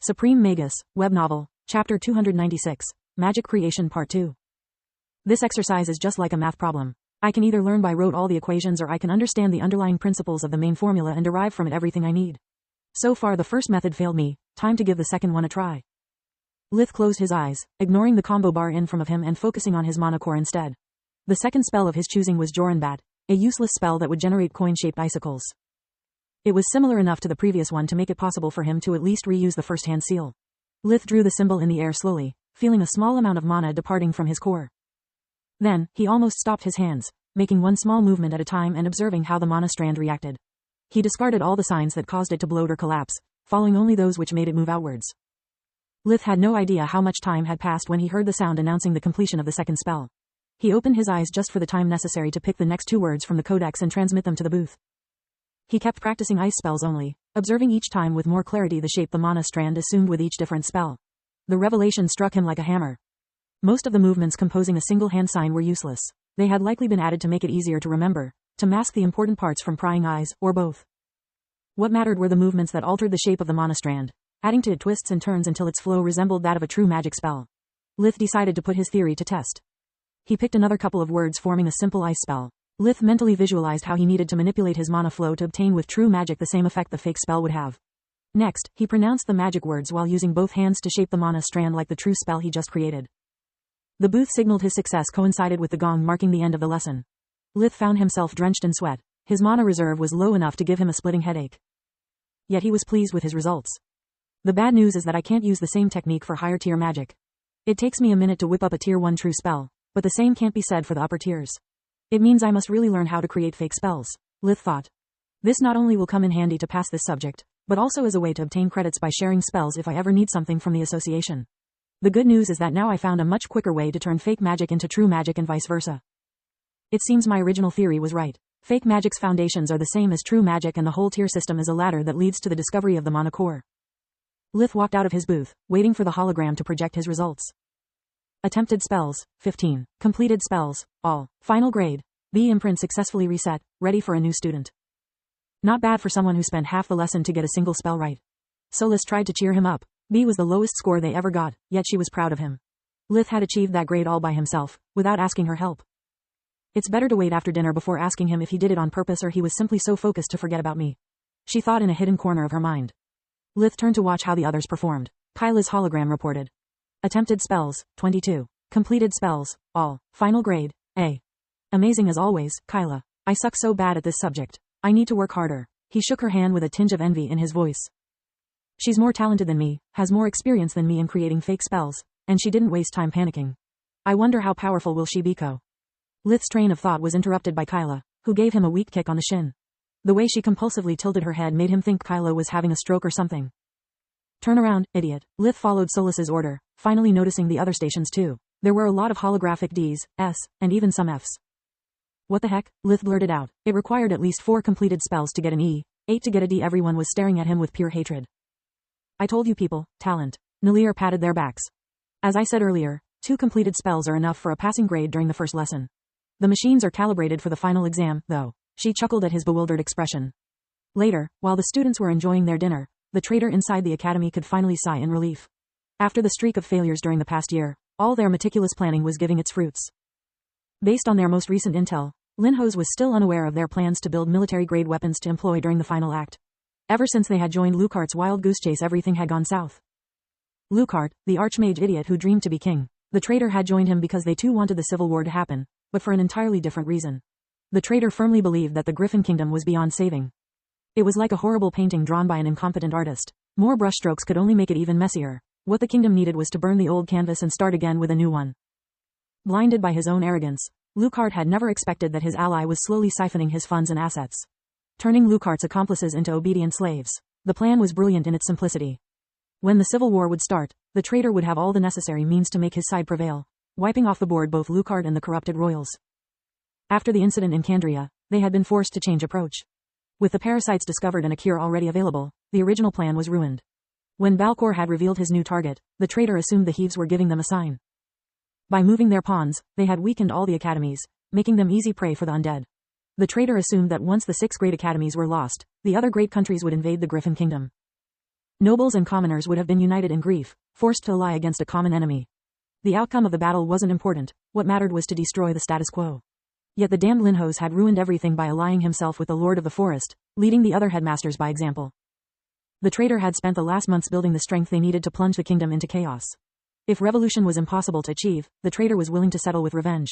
Supreme Magus, Web Novel, Chapter 296, Magic Creation Part 2. This exercise is just like a math problem. I can either learn by rote all the equations or I can understand the underlying principles of the main formula and derive from it everything I need. So far the first method failed me, time to give the second one a try. Lith closed his eyes, ignoring the combo bar in front of him and focusing on his mana core instead. The second spell of his choosing was Joranbat, a useless spell that would generate coin-shaped icicles. It was similar enough to the previous one to make it possible for him to at least reuse the first hand seal. Lith drew the symbol in the air slowly, feeling a small amount of mana departing from his core. Then, he almost stopped his hands, making one small movement at a time and observing how the mana strand reacted. He discarded all the signs that caused it to bloat or collapse, following only those which made it move outwards. Lith had no idea how much time had passed when he heard the sound announcing the completion of the second spell. He opened his eyes just for the time necessary to pick the next two words from the codex and transmit them to the booth. He kept practicing ice spells only, observing each time with more clarity the shape the mana strand assumed with each different spell. The revelation struck him like a hammer. Most of the movements composing a single hand sign were useless. They had likely been added to make it easier to remember, to mask the important parts from prying eyes, or both. What mattered were the movements that altered the shape of the mana strand, adding to it twists and turns until its flow resembled that of a true magic spell. Lith decided to put his theory to test. He picked another couple of words forming a simple ice spell. Lith mentally visualized how he needed to manipulate his mana flow to obtain with true magic the same effect the fake spell would have. Next, he pronounced the magic words while using both hands to shape the mana strand like the true spell he just created. The booth signaled his success coincided with the gong marking the end of the lesson. Lith found himself drenched in sweat. His mana reserve was low enough to give him a splitting headache. Yet he was pleased with his results. The bad news is that I can't use the same technique for higher tier magic. It takes me a minute to whip up a tier 1 true spell, but the same can't be said for the upper tiers. It means I must really learn how to create fake spells, Lith thought. This not only will come in handy to pass this subject, but also as a way to obtain credits by sharing spells if I ever need something from the association. The good news is that now I found a much quicker way to turn fake magic into true magic and vice versa. It seems my original theory was right. Fake magic's foundations are the same as true magic and the whole tier system is a ladder that leads to the discovery of the mana core. Lith walked out of his booth, waiting for the hologram to project his results. Attempted spells, 15. Completed spells, all. Final grade, B. Imprint successfully reset, ready for a new student. Not bad for someone who spent half the lesson to get a single spell right. Solis tried to cheer him up. B was the lowest score they ever got, yet she was proud of him. Lith had achieved that grade all by himself, without asking her help. It's better to wait after dinner before asking him if he did it on purpose or he was simply so focused to forget about me. She thought in a hidden corner of her mind. Lith turned to watch how the others performed. Kyla's hologram reported. Attempted spells, 22. Completed spells, all. Final grade, A. Amazing as always, Kyla. I suck so bad at this subject. I need to work harder. He shook her hand with a tinge of envy in his voice. She's more talented than me, has more experience than me in creating fake spells, and she didn't waste time panicking. I wonder how powerful will she be, Ko? Lith's train of thought was interrupted by Kyla, who gave him a weak kick on the shin. The way she compulsively tilted her head made him think Kyla was having a stroke or something. Turn around, idiot. Lith followed Solis's order, finally noticing the other stations too. There were a lot of holographic Ds, S, and even some Fs. What the heck? Lith blurted out. It required at least 4 completed spells to get an E, 8 to get a D. Everyone was staring at him with pure hatred. I told you people, talent. Nalir patted their backs. As I said earlier, 2 completed spells are enough for a passing grade during the first lesson. The machines are calibrated for the final exam, though. She chuckled at his bewildered expression. Later, while the students were enjoying their dinner, the traitor inside the academy could finally sigh in relief. After the streak of failures during the past year, all their meticulous planning was giving its fruits. Based on their most recent intel, Linhos was still unaware of their plans to build military-grade weapons to employ during the final act. Ever since they had joined Lucart's wild goose chase, everything had gone south. Lucart, the archmage idiot who dreamed to be king, the traitor had joined him because they too wanted the civil war to happen, but for an entirely different reason. The traitor firmly believed that the Griffin Kingdom was beyond saving. It was like a horrible painting drawn by an incompetent artist. More brushstrokes could only make it even messier. What the kingdom needed was to burn the old canvas and start again with a new one. Blinded by his own arrogance, Lucart had never expected that his ally was slowly siphoning his funds and assets, turning Lucart's accomplices into obedient slaves. The plan was brilliant in its simplicity. When the civil war would start, the traitor would have all the necessary means to make his side prevail, wiping off the board both Lucart and the corrupted royals. After the incident in Candria, they had been forced to change approach. With the parasites discovered and a cure already available, the original plan was ruined. When Balcor had revealed his new target, the traitor assumed the Heaves were giving them a sign. By moving their pawns, they had weakened all the academies, making them easy prey for the undead. The traitor assumed that once the 6 great academies were lost, the other great countries would invade the Griffin Kingdom. Nobles and commoners would have been united in grief, forced to ally against a common enemy. The outcome of the battle wasn't important, what mattered was to destroy the status quo. Yet the damned Linhos had ruined everything by allying himself with the Lord of the Forest, leading the other headmasters by example. The traitor had spent the last months building the strength they needed to plunge the kingdom into chaos. If revolution was impossible to achieve, the traitor was willing to settle with revenge.